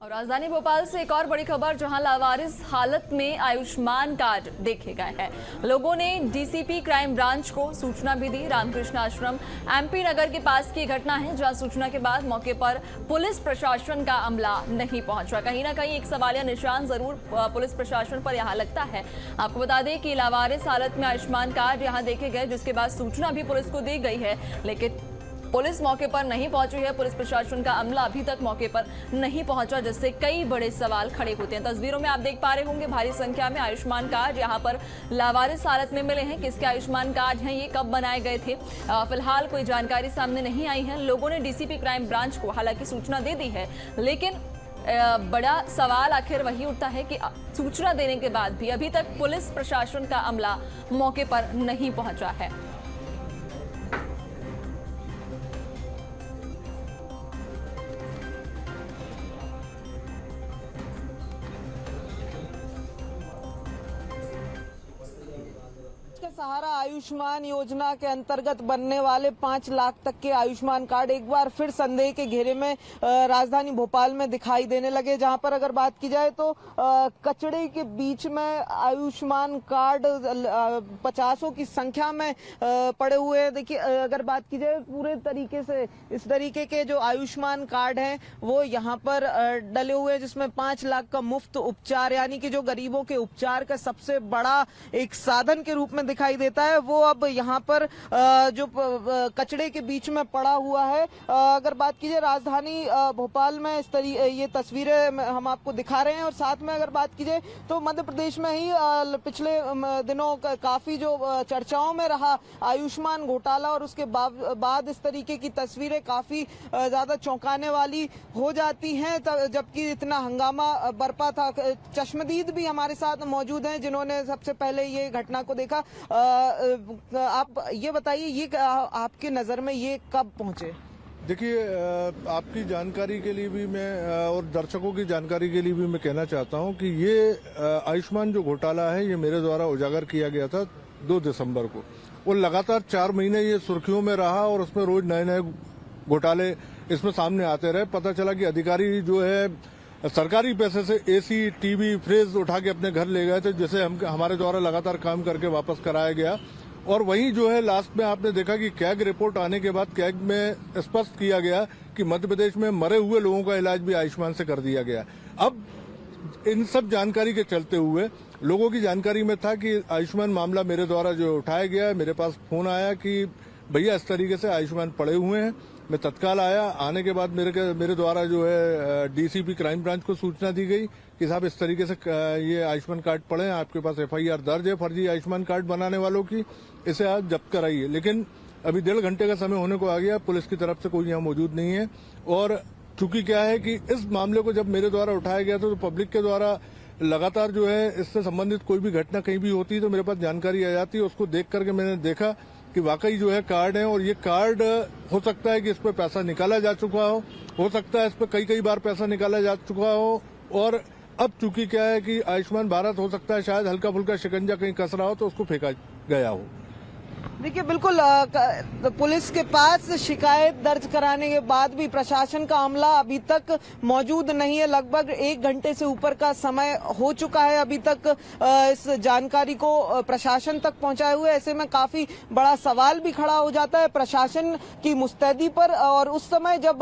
राजधानी भोपाल से एक और बड़ी खबर, जहां लावारिस हालत में आयुष्मान कार्ड देखे गए हैं। लोगों ने डीसीपी क्राइम ब्रांच को सूचना भी दी। रामकृष्ण आश्रम एमपी नगर के पास की घटना है, जहां सूचना के बाद मौके पर पुलिस प्रशासन का अमला नहीं पहुंचा। कहीं ना कहीं एक सवालिया निशान जरूर पुलिस प्रशासन पर यहां लगता है। आपको बता दें कि लावारिस हालत में आयुष्मान कार्ड यहां देखे गए, जिसके बाद सूचना भी पुलिस को दी गई है, लेकिन पुलिस मौके पर नहीं पहुंची है। पुलिस प्रशासन का अमला अभी तक मौके पर नहीं पहुंचा, जिससे कई बड़े सवाल खड़े होते हैं। तस्वीरों में आप देख पा रहे होंगे भारी संख्या में आयुष्मान कार्ड यहां पर लावारिस हालत में मिले हैं। किसके आयुष्मान कार्ड हैं, ये कब बनाए गए थे, फिलहाल कोई जानकारी सामने नहीं आई है। लोगों ने डीसीपी क्राइम ब्रांच को हालांकि सूचना दे दी है, लेकिन बड़ा सवाल आखिर वही उठता है कि सूचना देने के बाद भी अभी तक पुलिस प्रशासन का अमला मौके पर नहीं पहुंचा है। सहारा आयुष्मान योजना के अंतर्गत बनने वाले 5 लाख तक के आयुष्मान कार्ड एक बार फिर संदेह के घेरे में राजधानी भोपाल में दिखाई देने लगे। जहां पर अगर बात की जाए तो कचड़े के बीच में आयुष्मान कार्ड 50 की संख्या में पड़े हुए हैं। देखिए, अगर बात की जाए पूरे तरीके से इस तरीके के जो आयुष्मान कार्ड हैं वो यहाँ पर डले हुए हैं, जिसमें 5 लाख का मुफ्त उपचार, यानी कि जो गरीबों के उपचार का सबसे बड़ा एक साधन के रूप में दिखाई देता है, वो अब यहाँ पर जो कचड़े के बीच में पड़ा हुआ है। अगर बात कीजिए राजधानी भोपाल में ये तस्वीरें हम आपको दिखा रहे हैं, और साथ में अगर बात कीजिए तो मध्य प्रदेश में ही पिछले दिनों काफी जो चर्चाओं में रहा आयुष्मान घोटाला, और उसके बाद इस तरीके की तस्वीरें काफी ज्यादा चौंकाने वाली हो जाती हैं, जबकि इतना हंगामा बरपा था। चश्मदीद भी हमारे साथ मौजूद हैं, जिन्होंने सबसे पहले ये घटना को देखा। आप ये बताइए, ये आपके नजर में ये कब पहुंचे? देखिए, आपकी जानकारी के लिए भी मैं और दर्शकों की जानकारी के लिए भी मैं कहना चाहता हूं कि ये आयुष्मान जो घोटाला है, ये मेरे द्वारा उजागर किया गया था 2 दिसंबर को, और लगातार 4 महीने ये सुर्खियों में रहा, और उसमें रोज नए नए घोटाले इसमें सामने आते रहे। पता चला कि अधिकारी जो है सरकारी पैसे से एसी, टीवी, फ्रिज उठा के अपने घर ले गए थे, जिसे हमारे द्वारा लगातार काम करके वापस कराया गया। और वहीं जो है लास्ट में आपने देखा कि कैग रिपोर्ट आने के बाद कैग में स्पष्ट किया गया कि मध्य प्रदेश में मरे हुए लोगों का इलाज भी आयुष्मान से कर दिया गया। अब इन सब जानकारी के चलते हुए लोगों की जानकारी में था कि आयुष्मान मामला मेरे द्वारा जो उठाया गया, मेरे पास फोन आया कि भैया इस तरीके से आयुष्मान पड़े हुए हैं। मैं तत्काल आया। आने के बाद मेरे द्वारा जो है डीसीपी क्राइम ब्रांच को सूचना दी गई कि साहब इस तरीके से ये आयुष्मान कार्ड पड़े हैं, आपके पास एफआईआर दर्ज है फर्जी आयुष्मान कार्ड बनाने वालों की, इसे आज जब्त कराइए। लेकिन अभी 1.5 घंटे का समय होने को आ गया, पुलिस की तरफ से कोई यहाँ मौजूद नहीं है। और चूंकि क्या है कि इस मामले को जब मेरे द्वारा उठाया गया था तो पब्लिक के द्वारा लगातार जो है इससे संबंधित कोई भी घटना कहीं भी होती है तो मेरे पास जानकारी आ जाती है। उसको देख करके मैंने देखा कि वाकई जो है कार्ड है, और ये कार्ड हो सकता है कि इस पर पैसा निकाला जा चुका हो सकता है इस पर कई बार पैसा निकाला जा चुका हो, और अब चूंकि क्या है कि आयुष्मान भारत हो सकता है शायद हल्का फुल्का शिकंजा कहीं कस रहा हो तो उसको फेंका गया हो। देखिए, बिल्कुल पुलिस के पास शिकायत दर्ज कराने के बाद भी प्रशासन का अमला अभी तक मौजूद नहीं है। लगभग 1 घंटे से ऊपर का समय हो चुका है अभी तक इस जानकारी को प्रशासन तक पहुंचाए हुए। ऐसे में काफी बड़ा सवाल भी खड़ा हो जाता है प्रशासन की मुस्तैदी पर। और उस समय जब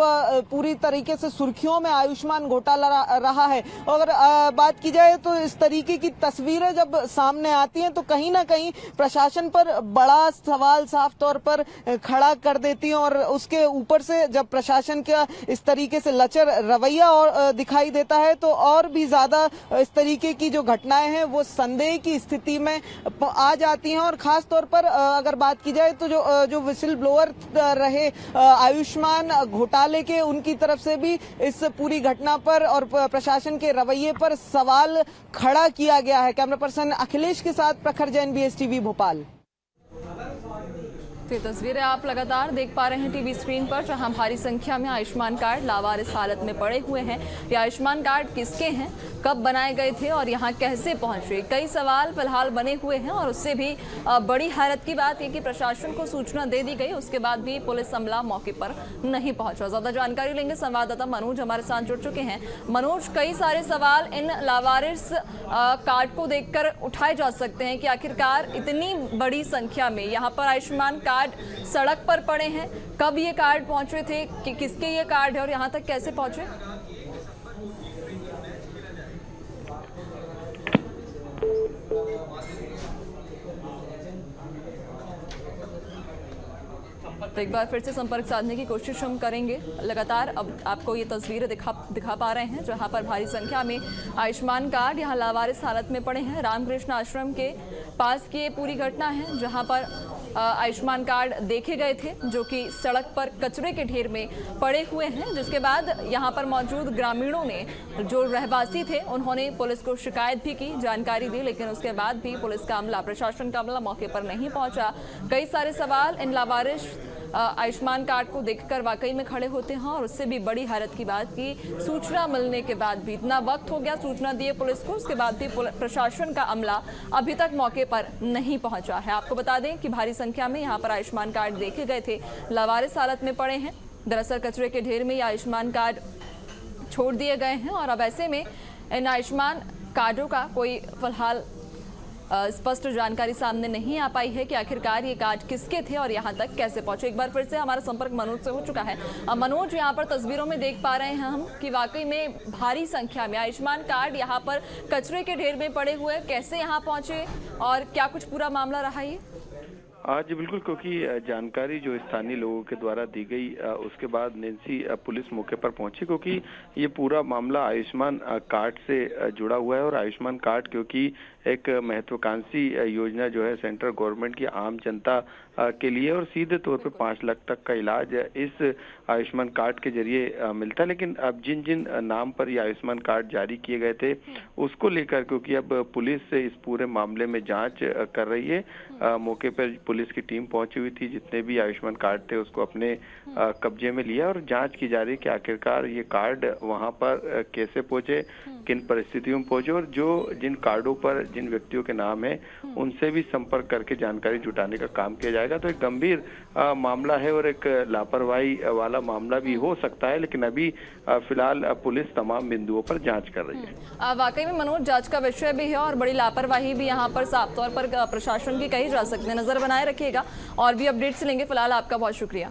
पूरी तरीके से सुर्खियों में आयुष्मान घोटाला रहा है, अगर बात की जाए तो इस तरीके की तस्वीरें जब सामने आती हैं तो कहीं ना कहीं प्रशासन पर बड़ा सवाल साफ तौर पर खड़ा कर देती हैं। और उसके ऊपर से जब प्रशासन का इस तरीके से लचर रवैया और दिखाई देता है तो और भी ज्यादा इस तरीके की जो घटनाएं हैं वो संदेह की स्थिति में आ जाती हैं। और खास तौर पर अगर बात की जाए तो जो विसिल ब्लोअर रहे आयुष्मान घोटाले के, उनकी तरफ से भी इस पूरी घटना पर और प्रशासन के रवैये पर सवाल खड़ा किया गया है। कैमरा पर्सन अखिलेश के साथ प्रखर जैन, BSTV भोपाल। तो ये तस्वीरें आप लगातार देख पा रहे हैं टीवी स्क्रीन पर, जहां भारी संख्या में आयुष्मान कार्ड लावारिस हालत में पड़े हुए हैं। ये आयुष्मान कार्ड किसके हैं, कब बनाए गए थे और यहाँ कैसे पहुंचे, कई सवाल फिलहाल बने हुए हैं। और उससे भी बड़ी हैरत की बात है कि प्रशासन को सूचना दे दी गई, उसके बाद भी पुलिस अमला मौके पर नहीं पहुंचा। ज्यादा जानकारी लेंगे, संवाददाता मनोज हमारे साथ जुड़ चुके हैं। मनोज, कई सारे सवाल इन लावारिस कार्ड को देखकर उठाए जा सकते हैं कि आखिरकार इतनी बड़ी संख्या में यहाँ पर आयुष्मान कार्ड सड़क पर पड़े हैं, कब ये कार्ड पहुंचे थे, कि किसके ये कार्ड है और यहाँ तक कैसे पहुंचे? तो एक बार फिर से संपर्क साधने की कोशिश हम करेंगे। लगातार अब आपको ये तस्वीरें दिखा पा रहे हैं जहां पर भारी संख्या में आयुष्मान कार्ड यहाँ लावारिस हालत में पड़े हैं। रामकृष्ण आश्रम के पास की ये पूरी घटना है जहां पर आयुष्मान कार्ड देखे गए थे जो कि सड़क पर कचरे के ढेर में पड़े हुए हैं, जिसके बाद यहां पर मौजूद ग्रामीणों ने, जो रहवासी थे, उन्होंने पुलिस को शिकायत भी की, जानकारी दी, लेकिन उसके बाद भी पुलिस का अमला, प्रशासन का अमला मौके पर नहीं पहुंचा। कई सारे सवाल इन लावारिस आयुष्मान कार्ड को देखकर वाकई में खड़े होते हैं। और उससे भी बड़ी हैरत की बात कि सूचना मिलने के बाद भी इतना वक्त हो गया सूचना दिए पुलिस को, उसके बाद भी प्रशासन का अमला अभी तक मौके पर नहीं पहुंचा है। आपको बता दें कि भारी संख्या में यहाँ पर आयुष्मान कार्ड देखे गए थे, लावारिस हालत में पड़े हैं। दरअसल कचरे के ढेर में ये आयुष्मान कार्ड छोड़ दिए गए हैं और अब ऐसे में इन आयुष्मान कार्डों का कोई फिलहाल स्पष्ट जानकारी सामने नहीं आ पाई है कि आखिरकार ये कार्ड किसके थे और यहाँ तक कैसे पहुंचे। एक बार फिर से हमारा संपर्क मनोज से हो चुका है। मनोज, यहाँ पर तस्वीरों में देख पा रहे हैं हम कि वाकई में भारी संख्या में आयुष्मान कार्ड यहाँ पर कचरे के ढेर में पड़े हुए, कैसे यहाँ पहुंचे और क्या कुछ पूरा मामला रहा ये? जी बिल्कुल, क्योंकि जानकारी जो स्थानीय लोगों के द्वारा दी गई उसके बाद नेंसी पुलिस मौके पर पहुंची, क्योंकि ये पूरा मामला आयुष्मान कार्ड से जुड़ा हुआ है। और आयुष्मान कार्ड क्योंकि एक महत्वाकांक्षी योजना जो है सेंट्रल गवर्नमेंट की आम जनता के लिए, और सीधे तौर पे 5 लाख तक का इलाज इस आयुष्मान कार्ड के जरिए मिलता है। लेकिन अब जिन जिन नाम पर ये आयुष्मान कार्ड जारी किए गए थे उसको लेकर, क्योंकि अब पुलिस इस पूरे मामले में जांच कर रही है, मौके पर पुलिस की टीम पहुंची हुई थी, जितने भी आयुष्मान कार्ड थे उसको अपने कब्जे में लिया और जांच की जा रही है कि आखिरकार ये कार्ड वहां पर कैसे पहुंचे, किन परिस्थितियों में पहुंचे, और जो जिन कार्डों पर जिन व्यक्तियों के नाम है उनसे भी संपर्क करके जानकारी जुटाने का काम किया जाएगा। तो एक गंभीर मामला है और एक लापरवाही वाला मामला भी हो सकता है, लेकिन अभी फिलहाल पुलिस तमाम बिंदुओं पर जांच कर रही है। वाकई में मनोज, जांच का विषय भी है और बड़ी लापरवाही भी यहाँ पर साफ तौर पर प्रशासन की कही जा सकती है। नजर बनाए रखिएगा और भी अपडेट्स लेंगे। फिलहाल आपका बहुत शुक्रिया।